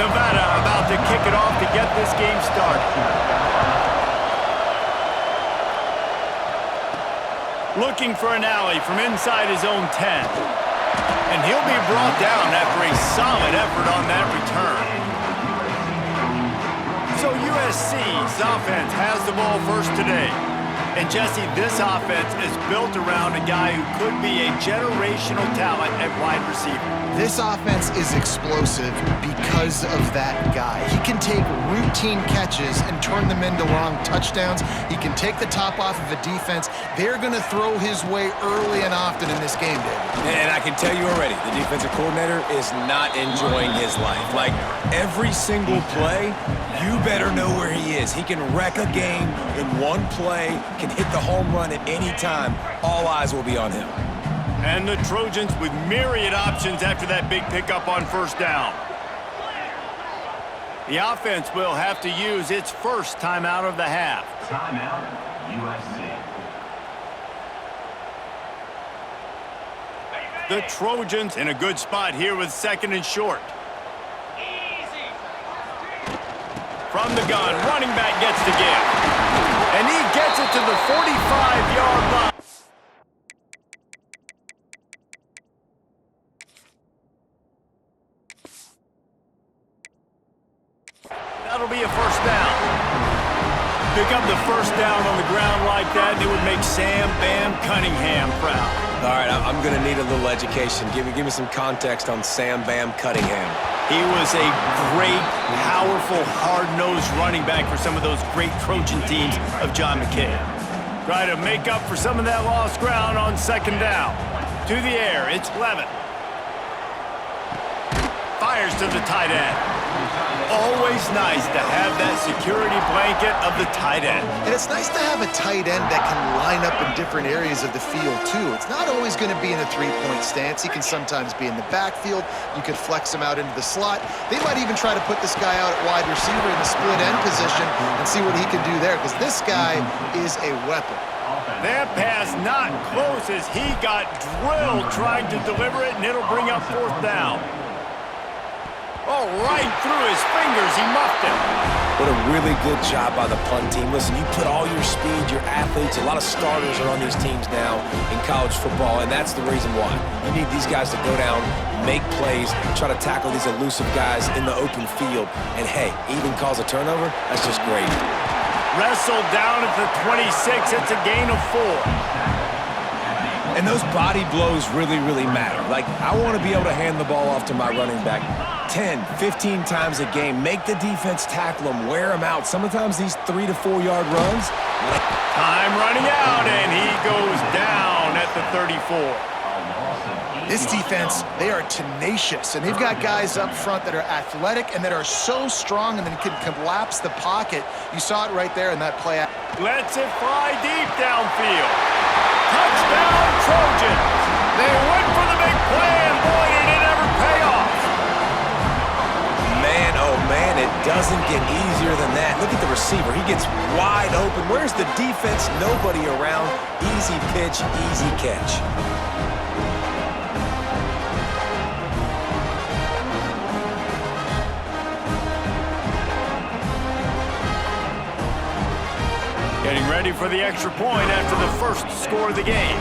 Nevada about to kick it off to get this game started. Looking for an alley from inside his own 10. And he'll be brought down after a solid effort on that return. So USC's offense has the ball first today. And Jesse, this offense is built around a guy who could be a generational talent at wide receiver. This offense is explosive because of that guy. He can take routine catches and turn them into long touchdowns. He can take the top off of a defense. They're going to throw his way early and often in this game, David. And I can tell you already, the defensive coordinator is not enjoying his life. Like, every single play, you better know where he is. He can wreck a game in one play, can hit the home run at any time. All eyes will be on him. And the Trojans with myriad options after that big pickup on first down. The offense will have to use its first timeout of the half. Timeout, USC. The Trojans in a good spot here with second and short. From the gun, running back gets the give. And he gets it to the 45-yard line. That'll be a first down. Pick up the first down on the ground like that, and it would make Sam Bam Cunningham proud. All right, I'm going to need a little education. Give me some context on Sam Bam Cunningham. He was a great, powerful, hard-nosed running back for some of those great Trojan teams of John McKay. Try to make up for some of that lost ground on second down. To the air, it's Levin. Fires to the tight end. Always nice to have that security blanket of the tight end. And it's nice to have a tight end that can line up in different areas of the field, too. It's not always going to be in a three-point stance. He can sometimes be in the backfield. You could flex him out into the slot. They might even try to put this guy out at wide receiver in the split end position and see what he can do there, because this guy is a weapon. That pass not close as he got drilled trying to deliver it, and it'll bring up fourth down. Oh, right through his fingers, he muffed it. What a really good job by the punt team. Listen, you put all your speed, your athletes, a lot of starters are on these teams now in college football, and that's the reason why. You need these guys to go down, make plays, try to tackle these elusive guys in the open field, and hey, even cause a turnover, that's just great. Wrestled down at the 26, it's a gain of 4. And those body blows really, really matter. Like, I want to be able to hand the ball off to my running back 10, 15 times a game. Make the defense tackle them, wear them out. Sometimes these 3 to 4 yard runs. Time running out, and he goes down at the 34. This defense, they are tenacious, and they've got guys up front that are athletic and that are so strong and then can collapse the pocket. You saw it right there in that play. Lets it fly deep downfield. Touchdown, Trojans. They went for the big play, and boy, did it ever pay off. Man, oh man, it doesn't get easier than that. Look at the receiver. He gets wide open. Where's the defense? Nobody around. Easy pitch, easy catch. ready for the extra point after the first score of the game.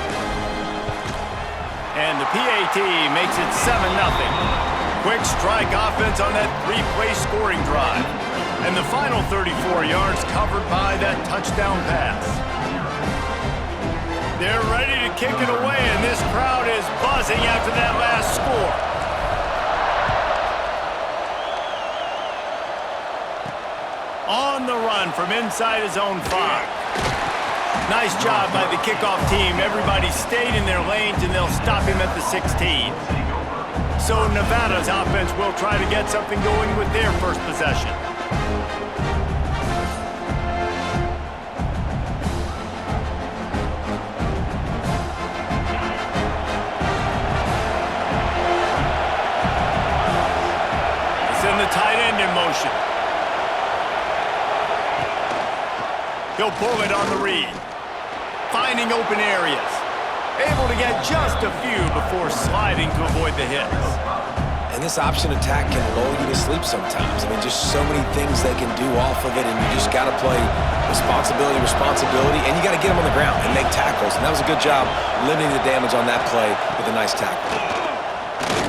And the PAT makes it 7-0. Quick strike offense on that three-play scoring drive. And the final 34 yards covered by that touchdown pass. They're ready to kick it away, and this crowd is buzzing after that last score. On the run from inside his own 5. Nice job by the kickoff team. Everybody stayed in their lanes, and they'll stop him at the 16. So Nevada's offense will try to get something going with their first possession. Send the tight end in motion. He'll pull it on the read. Finding open areas. Able to get just a few before sliding to avoid the hits. And this option attack can lull you to sleep sometimes. I mean, just so many things they can do off of it, and you just got to play responsibility, and you got to get them on the ground and make tackles. And that was a good job limiting the damage on that play with a nice tackle.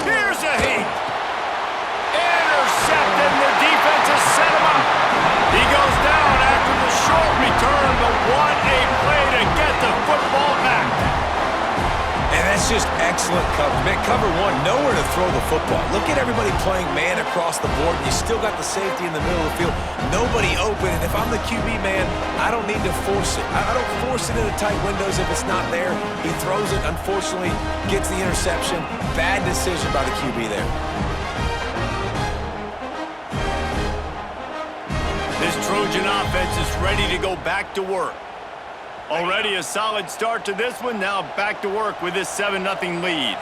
Here's a heat. Intercepted, and the defense has set him up. He goes down after the short return, but what a play to get the football back. And that's just excellent coverage. Man, cover one, nowhere to throw the football. Look at everybody playing man across the board, and you still got the safety in the middle of the field. Nobody open, and if I'm the QB, man, I don't need to force it. I don't force it into tight windows if it's not there. He throws it, unfortunately, gets the interception. Bad decision by the QB there. This Trojan offense is ready to go back to work. Already a solid start to this one. Now back to work with this 7-0 lead.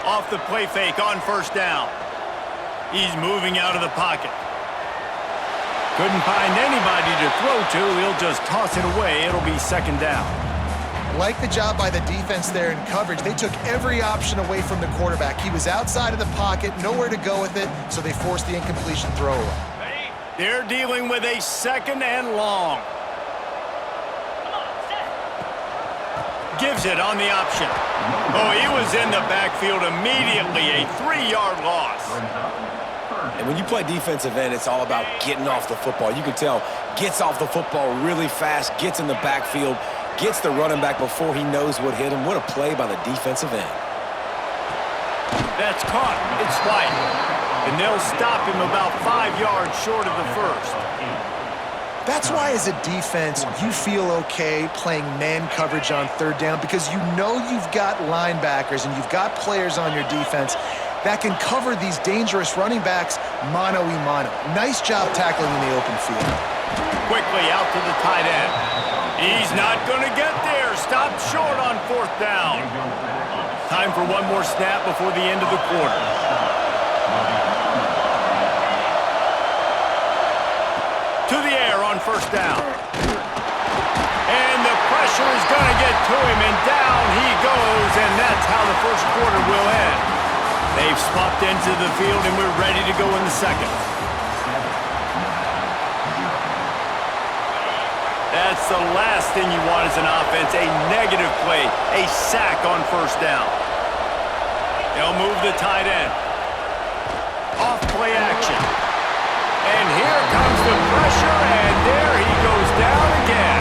Off the play fake on first down. He's moving out of the pocket. Couldn't find anybody to throw to. He'll just toss it away. It'll be second down. Like the job by the defense there in coverage. They took every option away from the quarterback. He was outside of the pocket, nowhere to go with it, so they forced the incompletion throwaway. They're dealing with a second and long. Gives it on the option. Oh, he was in the backfield immediately. A 3-yard loss. And when you play defensive end, it's all about getting off the football. You can tell, gets off the football really fast, gets in the backfield, gets the running back before he knows what hit him. What a play by the defensive end. That's caught. It's White. And they'll stop him about 5 yards short of the first. That's why as a defense, you feel okay playing man coverage on third down because you know you've got linebackers and you've got players on your defense that can cover these dangerous running backs mano-a-mano. Nice job tackling in the open field. Quickly out to the tight end. He's not going to get there. Stopped short on fourth down. Time for one more snap before the end of the quarter. To the air on first down. And the pressure is going to get to him, and down he goes, and that's how the first quarter will end. They've swapped into the field, and we're ready to go in the second. That's the last thing you want as an offense, a negative play, a sack on first down. They'll move the tight end. Off play action. And here comes the pressure, and there he goes down again.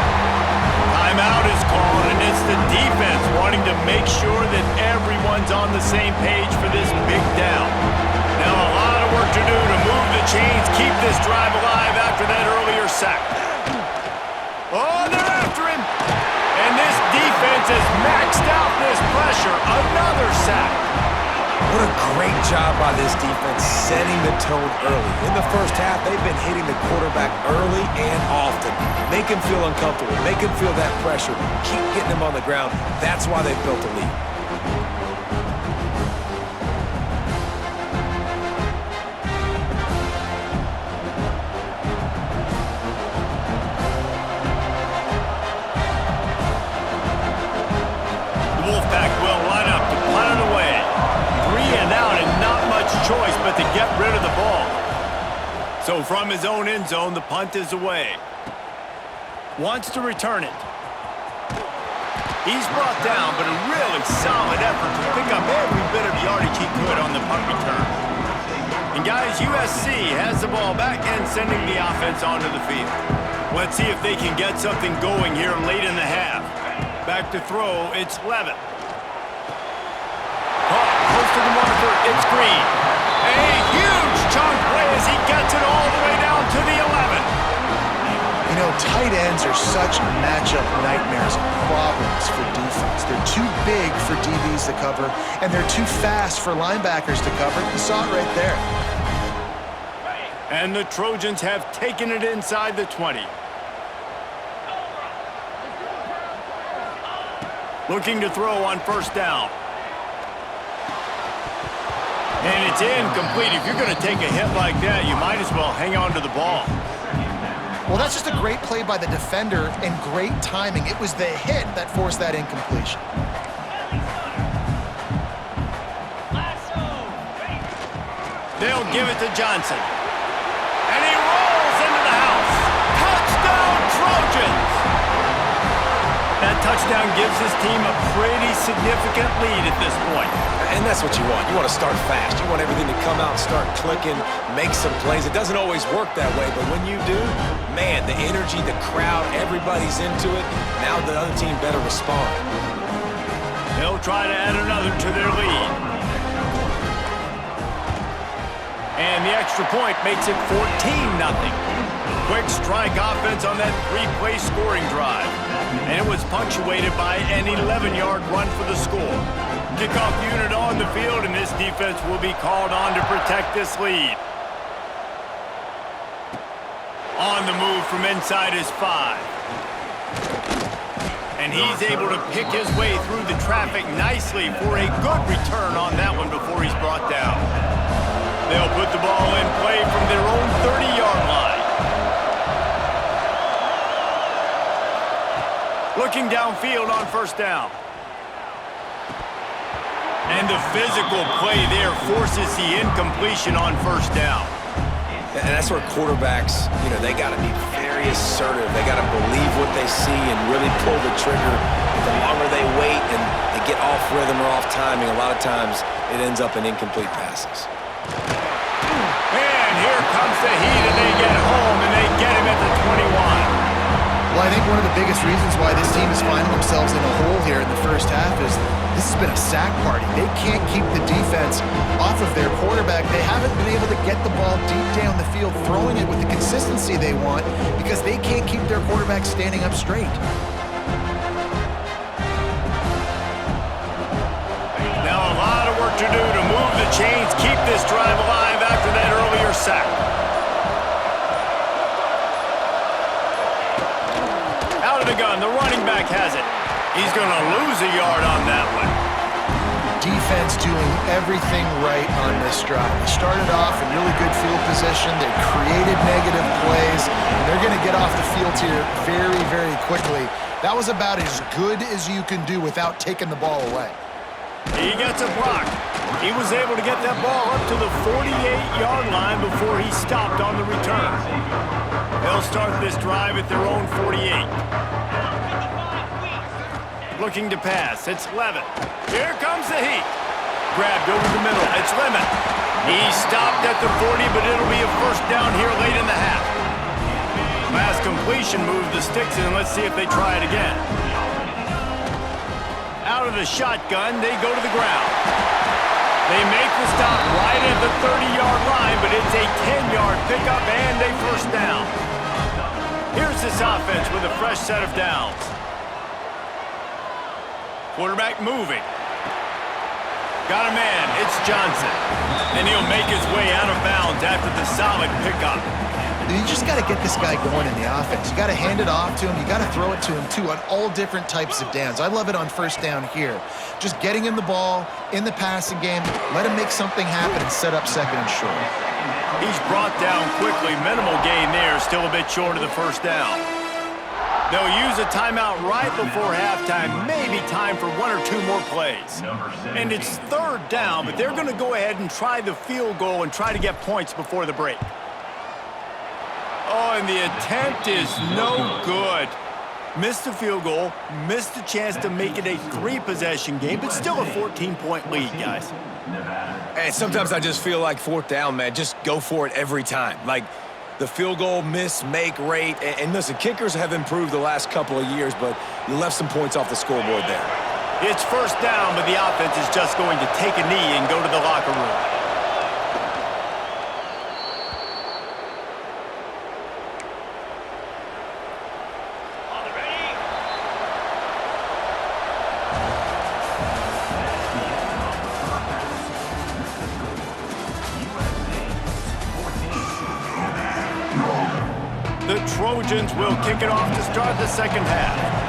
Timeout is called, and it's the defense wanting to make sure that everyone's on the same page for this big down. Now a lot of work to do to move the chains, keep this drive alive after that earlier sack. Oh, they're after him. And this defense has maxed out this pressure. Another sack. What a great job by this defense setting the tone early. In the first half, they've been hitting the quarterback early and often. Make him feel uncomfortable. Make him feel that pressure. Keep getting him on the ground. That's why they've built a lead. Wolfpack will line up to punt it away. 3 and out and not much choice but to get rid of the ball. So from his own end zone, the punt is away. Wants to return it. He's brought down, but a really solid effort to pick up every bit of yardage he could on the punt return. And guys, USC has the ball back and sending the offense onto the field. Let's see if they can get something going here late in the half. Back to throw, it's Levitt. Caught close to the marker, it's Green. A huge chunk play as he gets it all the way down to the 11. You know, tight ends are such matchup nightmares and problems for defense. They're too big for DBs to cover, and they're too fast for linebackers to cover. You saw it right there. And the Trojans have taken it inside the 20. Looking to throw on first down. And it's incomplete. If you're going to take a hit like that, you might as well hang on to the ball. Well, that's just a great play by the defender and great timing. It was the hit that forced that incompletion. They'll give it to Johnson. And he rolls into the house. Touchdown, Trojans! That touchdown gives his team a pretty significant lead at this point. And that's what you want. You want to start fast. You want everything to come out and start clicking, make some plays. It doesn't always work that way, but when you do, man, the energy, the crowd, everybody's into it. Now the other team better respond. They'll try to add another to their lead. And the extra point makes it 14-0. Quick strike offense on that three-play scoring drive. And it was punctuated by an 11-yard run for the score. Kickoff unit on the field, and this defense will be called on to protect this lead. On the move from inside his 5. And he's able to pick his way through the traffic nicely for a good return on that one before he's brought down. They'll put the ball in play from their own 30-yard line. Looking downfield on first down. And the physical play there forces the incompletion on first down. And that's where quarterbacks, they got to be very assertive. They got to believe what they see and really pull the trigger. The longer they wait and they get off rhythm or off timing, a lot of times it ends up in incomplete passes. And here comes the heat, and they get home, and they get him at the 21. Well, I think one of the biggest reasons why this team is finding themselves in a hole here in the first half is this has been a sack party. They can't keep the defense off of their quarterback. They haven't been able to get the ball deep down the field, throwing it with the consistency they want because they can't keep their quarterback standing up straight. Now a lot of work to do to move the chains, keep this drive alive after that earlier sack. Out of the gun, the running back has it. He's going to lose a yard on that one. Defense doing everything right on this drive. They started off in really good field position. They created negative plays. And they're going to get off the field here very, very quickly. That was about as good as you can do without taking the ball away. He gets a block. He was able to get that ball up to the 48-yard line before he stopped on the return. They'll start this drive at their own 48. Looking to pass, it's Levitt. Here comes the heat. Grabbed over the middle, it's Lemon. He stopped at the 40, but it'll be a first down here late in the half. Last completion moved the sticks in. Let's see if they try it again. Out of the shotgun, they go to the ground. They make the stop right at the 30-yard line, but it's a 10-yard pickup and a first down. Here's this offense with a fresh set of downs. Quarterback moving. Got a man, it's Johnson. And he'll make his way out of bounds after the solid pickup. You just got to get this guy going in the offense. You got to hand it off to him. You got to throw it to him, too, on all different types of downs. I love it on first down here. Just getting him the ball in the passing game, let him make something happen and set up second and short. He's brought down quickly. Minimal gain there, still a bit short of the first down. They'll use a timeout right before halftime, maybe time for one or two more plays. And it's third down, but they're going to go ahead and try the field goal and try to get points before the break. Oh, and the attempt is no good. Missed the field goal, missed the chance to make it a 3-possession game, but still a 14-point lead, guys. And sometimes I just feel like fourth down, man, just go for it every time. Like the field goal miss, make rate. And listen, kickers have improved the last couple of years, but you left some points off the scoreboard there. It's first down, but the offense is just going to take a knee and go to the locker room. The Trojans will kick it off to start the second half.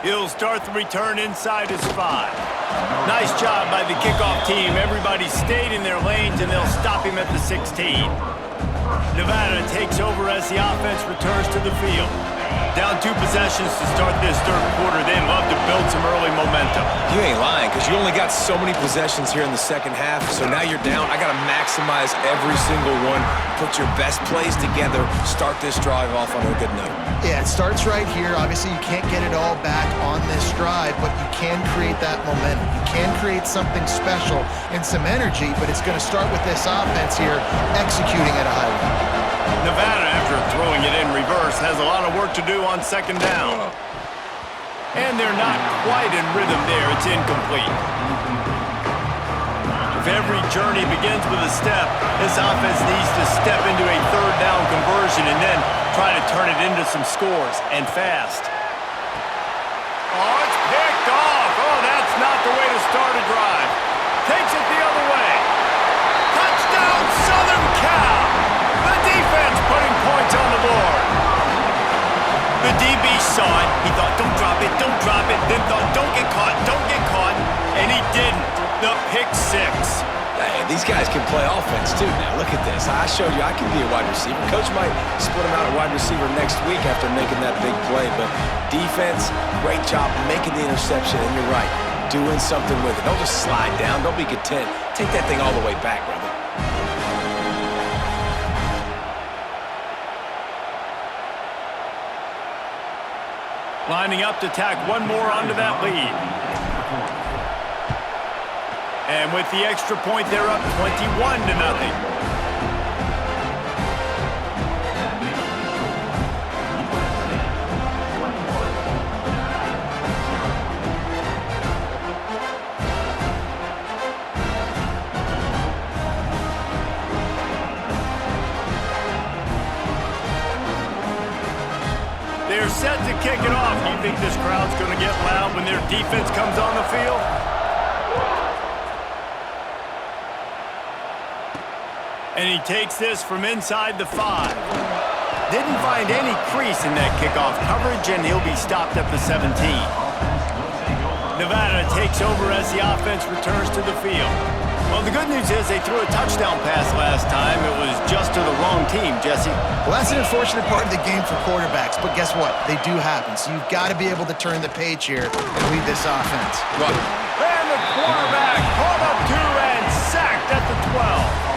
He'll start the return inside his 5. Nice job by the kickoff team. Everybody stayed in their lanes, and they'll stop him at the 16. Nevada takes over as the offense returns to the field. Down 2 possessions to start this third quarter. They'd love to build some early momentum. You ain't lying, because you only got so many possessions here in the second half, so now you're down. I got to maximize every single one, put your best plays together, start this drive off on a good note. Yeah, it starts right here. Obviously, you can't get it all back on this drive, but you can create that momentum. You can create something special and some energy, but it's going to start with this offense here executing at a high level. Nevada, after throwing it in reverse, has a lot of work to do on second down. And they're not quite in rhythm there. It's incomplete. If every journey begins with a step, this offense needs to step into a third down conversion and then try to turn it into some scores, and fast. Oh, it's picked off. Oh, that's not the way to start a drive. Takes it the other way. Touchdown, Southern Cal. The defense putting points on the board. The DB saw it. He thought, don't drop it, then thought, don't get caught, and he didn't. The pick 6. Hey, these guys can play offense too now. Look at this. I showed you I can be a wide receiver. Coach might split him out at wide receiver next week after making that big play, but defense, great job making the interception, and you're right, doing something with it. Don't just slide down. Don't be content. Take that thing all the way back, brother. Lining up to tack one more onto that lead. And with the extra point, they're up 21-0. They're set to kick it off. Do you think this crowd's going to get loud when their defense comes on the field? And he takes this from inside the 5. Didn't find any crease in that kickoff coverage, and he'll be stopped at the 17. Nevada takes over as the offense returns to the field. Well, the good news is they threw a touchdown pass last time. It was just to the wrong team, Jesse. Well, that's an unfortunate part of the game for quarterbacks, but guess what? They do happen, so you've got to be able to turn the page here and lead this offense. Right. And the quarterback caught up 2 and sacked at the 12.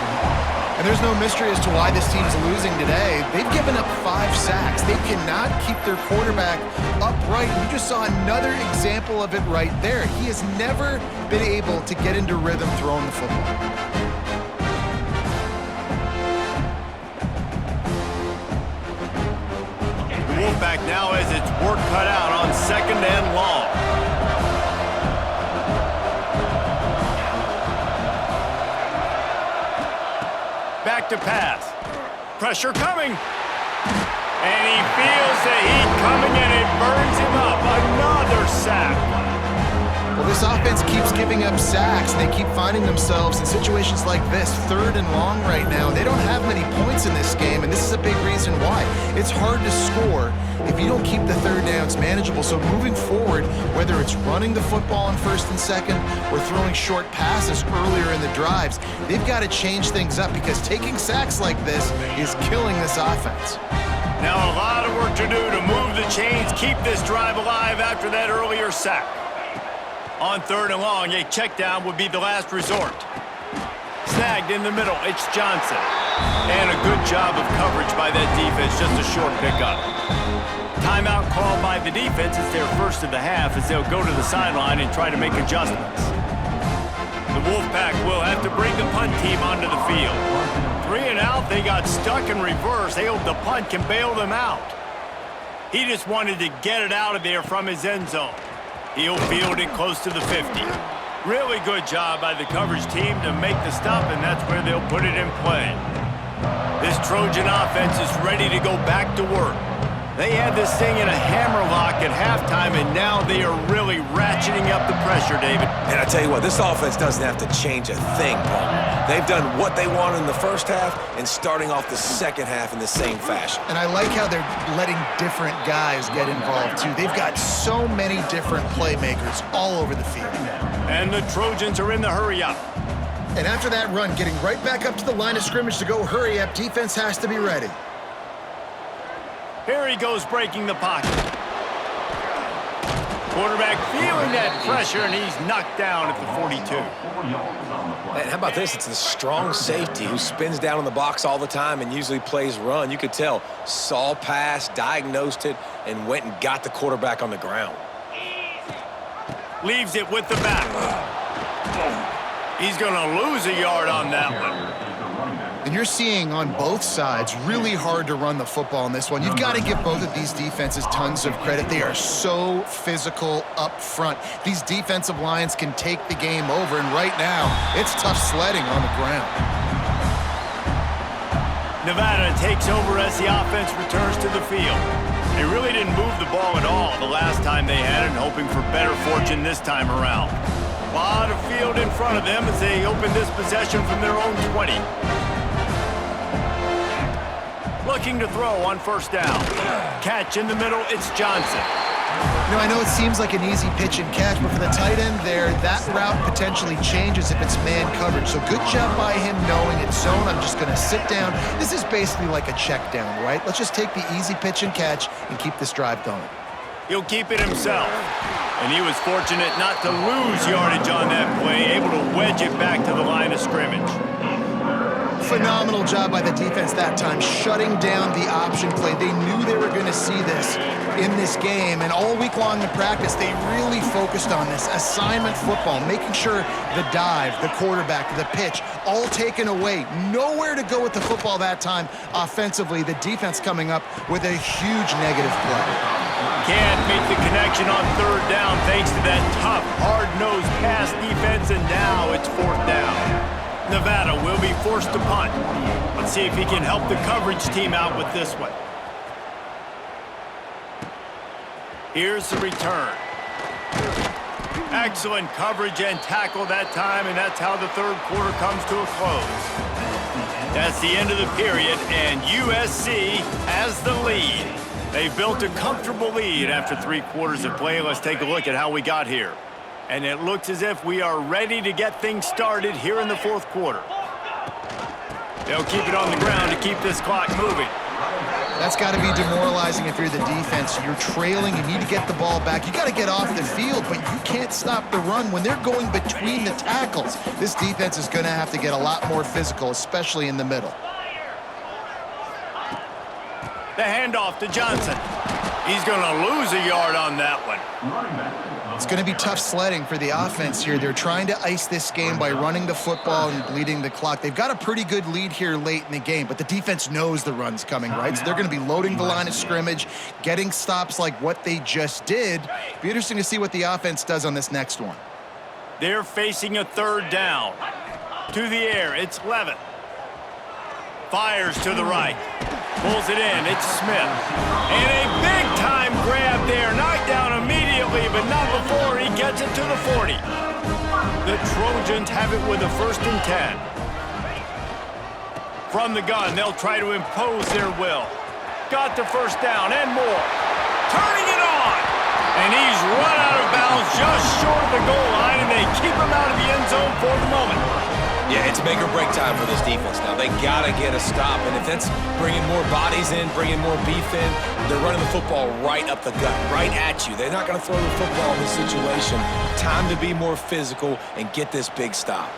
And there's no mystery as to why this team's losing today. They've given up 5 sacks. They cannot keep their quarterback upright. You just saw another example of it right there. He has never been able to get into rhythm throwing the football. The Wolfpack now has its work cut out on second and long. Back to pass. Pressure coming. And he feels the heat coming, and it burns him up. Another sack. Well, this offense keeps giving up sacks. They keep finding themselves in situations like this, third and long right now. They don't have many points in this game, and this is a big reason why. It's hard to score if you don't keep the third downs manageable. So moving forward, whether it's running the football on first and second or throwing short passes earlier in the drives, they've got to change things up because taking sacks like this is killing this offense. Now a lot of work to do to move the chains, keep this drive alive after that earlier sack. On third and long, a check down would be the last resort. Snagged in the middle. It's Johnson. And a good job of coverage by that defense. Just a short pickup. Timeout called by the defense. It's their first of the half as they'll go to the sideline and try to make adjustments. The Wolfpack will have to bring the punt team onto the field. 3 and out. They got stuck in reverse. They hope the punt can bail them out. He just wanted to get it out of there from his end zone. He'll field it close to the 50. Really good job by the coverage team to make the stop, and that's where they'll put it in play. This Trojan offense is ready to go back to work. They had this thing in a hammerlock at halftime, and now they are really ratcheting up the pressure, David. And I tell you what, this offense doesn't have to change a thing, Paul. They've done what they wanted in the first half and starting off the second half in the same fashion. And I like how they're letting different guys get involved, too. They've got so many different playmakers all over the field. And the Trojans are in the hurry-up. And after that run, getting right back up to the line of scrimmage to go hurry-up, defense has to be ready. Here he goes breaking the pocket. Quarterback feeling that pressure, and he's knocked down at the 42. And how about this? It's the strong safety who spins down in the box all the time and usually plays run. You could tell, saw pass, diagnosed it, and went and got the quarterback on the ground. Leaves it with the back. He's going to lose a yard on that one. And you're seeing on both sides really hard to run the football in this one. You've got to give both of these defenses tons of credit. They are so physical up front. These defensive lines can take the game over, and right now, it's tough sledding on the ground. Nevada takes over as the offense returns to the field. They really didn't move the ball at all the last time they had it, hoping for better fortune this time around. A lot of field in front of them as they open this possession from their own 20. Looking to throw on first down. Catch in the middle, it's Johnson. You know, I know it seems like an easy pitch and catch, but for the tight end there, that route potentially changes if it's man coverage. So good job by him knowing it's zone. I'm just going to sit down. This is basically like a check down, right? Let's just take the easy pitch and catch and keep this drive going. He'll keep it himself. And he was fortunate not to lose yardage on that play, able to wedge it back to the line of scrimmage. Phenomenal job by the defense that time, shutting down the option play. They knew they were going to see this in this game, and all week long in practice, they really focused on this assignment football, making sure the dive, the quarterback, the pitch, all taken away. Nowhere to go with the football that time offensively. The defense coming up with a huge negative play. Can't make the connection on third down thanks to that tough, hard-nosed pass defense, and now it's fourth down. Nevada will be forced to punt. Let's see if he can help the coverage team out with this one. Here's the return. Excellent coverage and tackle that time, and that's how the third quarter comes to a close. That's the end of the period, and USC has the lead. They've built a comfortable lead after 3 quarters of play. Let's take a look at how we got here. And it looks as if we are ready to get things started here in the fourth quarter. They'll keep it on the ground to keep this clock moving. That's got to be demoralizing if you're the defense. You're trailing, you need to get the ball back. You got to get off the field, but you can't stop the run when they're going between the tackles. This defense is going to have to get a lot more physical, especially in the middle. The handoff to Johnson. He's going to lose a yard on that one. It's going to be tough sledding for the offense here. They're trying to ice this game by running the football and bleeding the clock. They've got a pretty good lead here late in the game, but the defense knows the run's coming, right? So they're going to be loading the line of scrimmage, getting stops like what they just did. Be interesting to see what the offense does on this next one. They're facing a third down. To the air, it's Levitt. Fires to the right. Pulls it in, it's Smith. And a big-time grab there. Knocked down immediately, but not before he gets it to the 40. The Trojans have it with a 1st and 10. From the gun, they'll try to impose their will. Got the first down and more. Turning it on. And he's run out of bounds just short of the goal line, and they keep him out of the end zone for the moment. Yeah, it's make or break time for this defense now. They got to get a stop, and if that's bringing more bodies in, bringing more beef in, they're running the football right up the gut, right at you. They're not going to throw the football in this situation. Time to be more physical and get this big stop.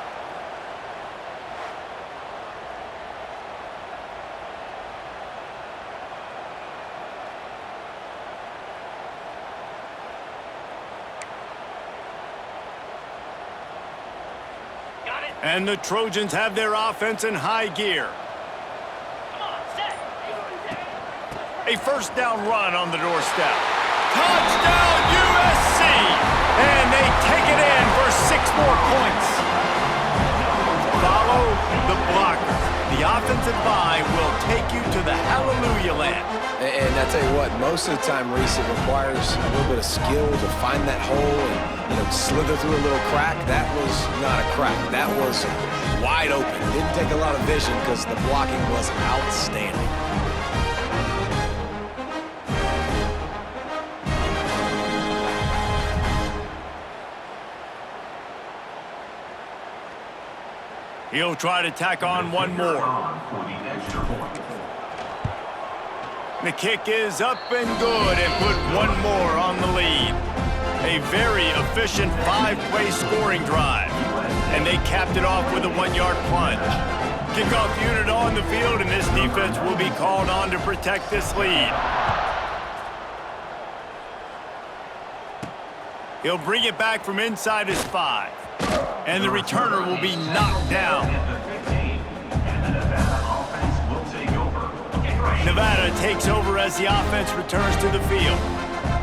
And the Trojans have their offense in high gear. A first down run on the doorstep. Touchdown USC! And they take it in for 6 more points. Follow the blockers. The offensive line will take you to the hallelujah land. And I tell you what, most of the time, Reese, it requires a little bit of skill to find that hole and, slither through a little crack. That was not a crack. That was wide open. Didn't take a lot of vision because the blocking was outstanding. He'll try to tack on one more. The kick is up and good and put one more on the lead. A very efficient 5-play scoring drive. And they capped it off with a 1-yard plunge. Kickoff unit on the field, and this defense will be called on to protect this lead. He'll bring it back from inside his 5. And the returner will be knocked down. Nevada takes over as the offense returns to the field.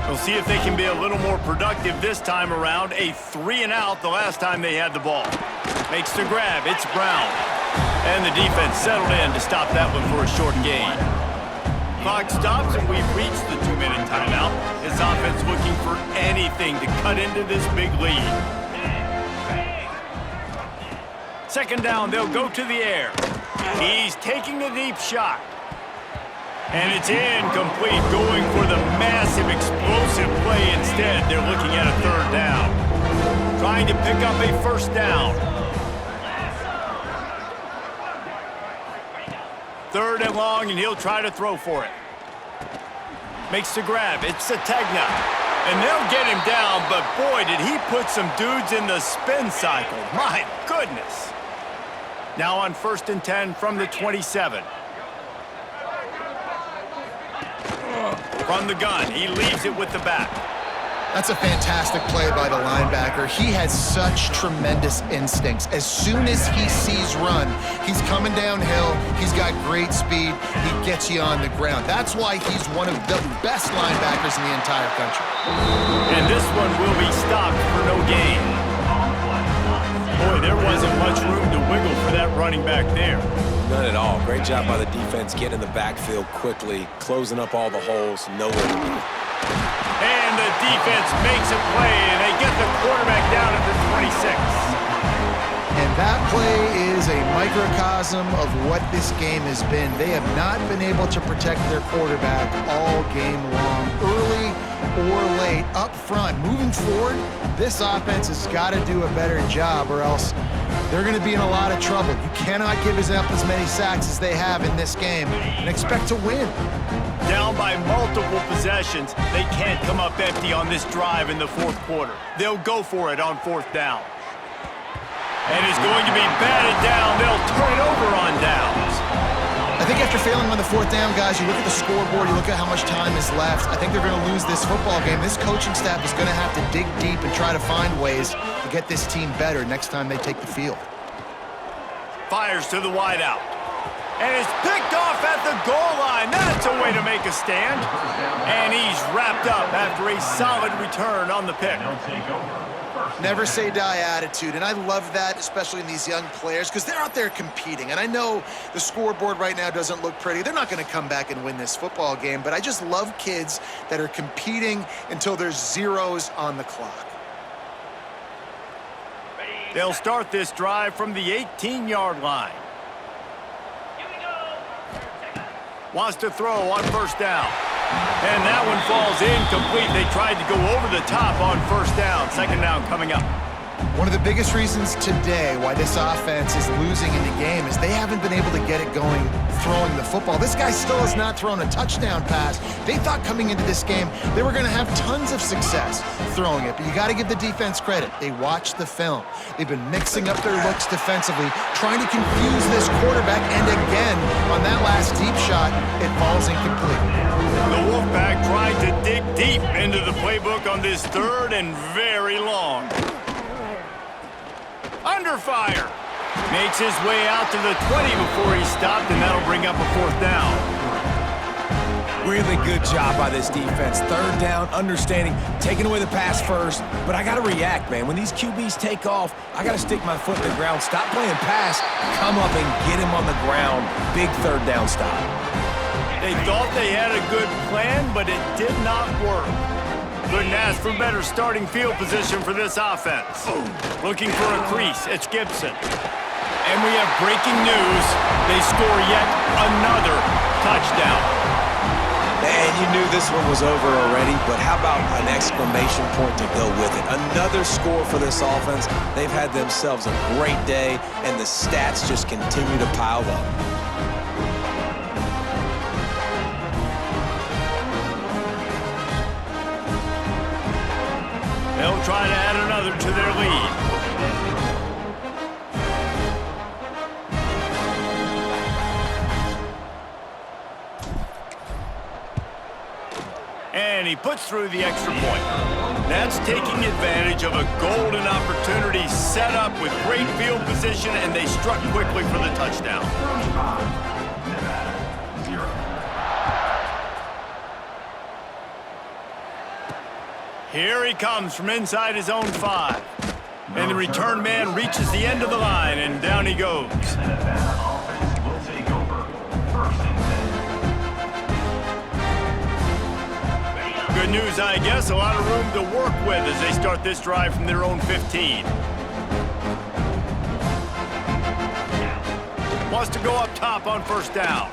We'll see if they can be a little more productive this time around. A 3-and-out the last time they had the ball. Makes the grab. It's Brown. And the defense settled in to stop that one for a short gain. Clock stops, and we've reached the 2-minute timeout. This offense looking for anything to cut into this big lead. Second down, they'll go to the air. He's taking a deep shot. And it's incomplete, going for the massive, explosive play instead. They're looking at a 3rd down. Trying to pick up a 1st down. 3rd and long, and he'll try to throw for it. Makes the grab. It's Sategna. And they'll get him down, but boy, did he put some dudes in the spin cycle. My goodness. Now on 1st and 10 from the 27. From the gun, he leaves it with the back. That's a fantastic play by the linebacker. He has such tremendous instincts. As soon as he sees run, he's coming downhill. He's got great speed. He gets you on the ground. That's why he's one of the best linebackers in the entire country. And this one will be stopped for no gain. Boy, there wasn't much room to wiggle for that running back there. None at all. Great job by the defense getting in the backfield quickly, closing up all the holes, nowhere to be. And the defense makes a play, and they get the quarterback down at the 26. And that play is a microcosm of what this game has been. They have not been able to protect their quarterback all game long, early or late, up front. Moving forward, this offense has got to do a better job, or else they're going to be in a lot of trouble. You cannot give up as many sacks as they have in this game and expect to win. Down by multiple possessions, they can't come up empty on this drive in the 4th quarter. They'll go for it on 4th down. And it's going to be batted down. They'll turn it over on downs. I think after failing on the 4th down, guys, you look at the scoreboard, you look at how much time is left. I think they're going to lose this football game. This coaching staff is going to have to dig deep and try to find ways to get this team better next time they take the field. Fires to the wideout. And it's picked off at the goal line. That's a way to make a stand. And he's wrapped up after a solid return on the pick. Never say die attitude, and I love that, especially in these young players, because they're out there competing. And I know the scoreboard right now doesn't look pretty. They're not going to come back and win this football game, but I just love kids that are competing until there's zeros on the clock. They'll start this drive from the 18-yard line. Wants to throw on 1st down. And that one falls incomplete. They tried to go over the top on 1st down. 2nd down coming up. One of the biggest reasons today why this offense is losing in the game is they haven't been able to get it going throwing the football. This guy still has not thrown a touchdown pass. They thought coming into this game they were going to have tons of success throwing it, but you got to give the defense credit. They watched the film. They've been mixing up their looks defensively, trying to confuse this quarterback, and again, on that last deep shot, it falls incomplete. The Wolfpack trying to dig deep into the playbook on this 3rd and very long. Under fire. Makes his way out to the 20 before he's stopped, and that'll bring up a 4th down. Really good job by this defense. 3rd down, understanding, taking away the pass first. But I got to react, man. When these QBs take off, I got to stick my foot in the ground. Stop playing pass. Come up and get him on the ground. Big 3rd down stop. They thought they had a good plan, but it did not work. Couldn't ask for better starting field position for this offense. Looking for a crease. It's Gibson. And we have breaking news. They score yet another touchdown. And you knew this one was over already, but how about an exclamation point to go with it? Another score for this offense. They've had themselves a great day, and the stats just continue to pile up. They'll try to add another to their lead. And he puts through the extra point. That's taking advantage of a golden opportunity set up with great field position, and they struck quickly for the touchdown. Nevada, 0. Here he comes from inside his own 5. And the return man reaches the end of the line, and down he goes. The Nevada offense will take over. 1st and 10. Good news, I guess. A lot of room to work with as they start this drive from their own 15. Wants to go up top on 1st down.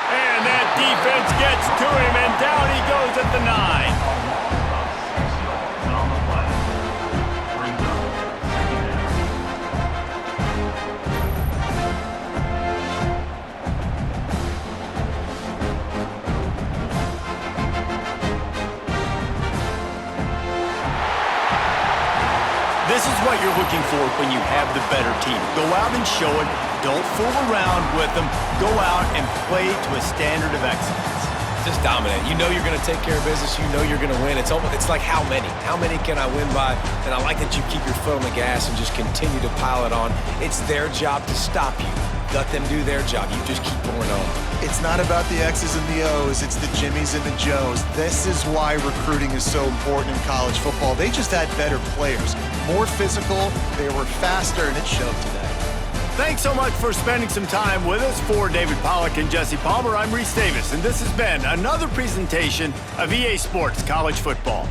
And that defense gets to him, and down he goes at the 9. On the play. Brings up 2nd down. This is what you're looking for when you have the better team. Go out and show it. Don't fool around with them. Go out and play to a standard of excellence. Just dominate. You know you're going to take care of business. You know you're going to win. It's like how many? How many can I win by? And I like that you keep your foot on the gas and just continue to pile it on. It's their job to stop you. Let them do their job. You just keep pouring on. It's not about the X's and the O's, it's the Jimmies and the Joes. This is why recruiting is so important in college football. They just had better players, more physical, they were faster, and it showed today. Thanks so much for spending some time with us. For David Pollack and Jesse Palmer, I'm Reese Davis, and this has been another presentation of EA Sports College Football.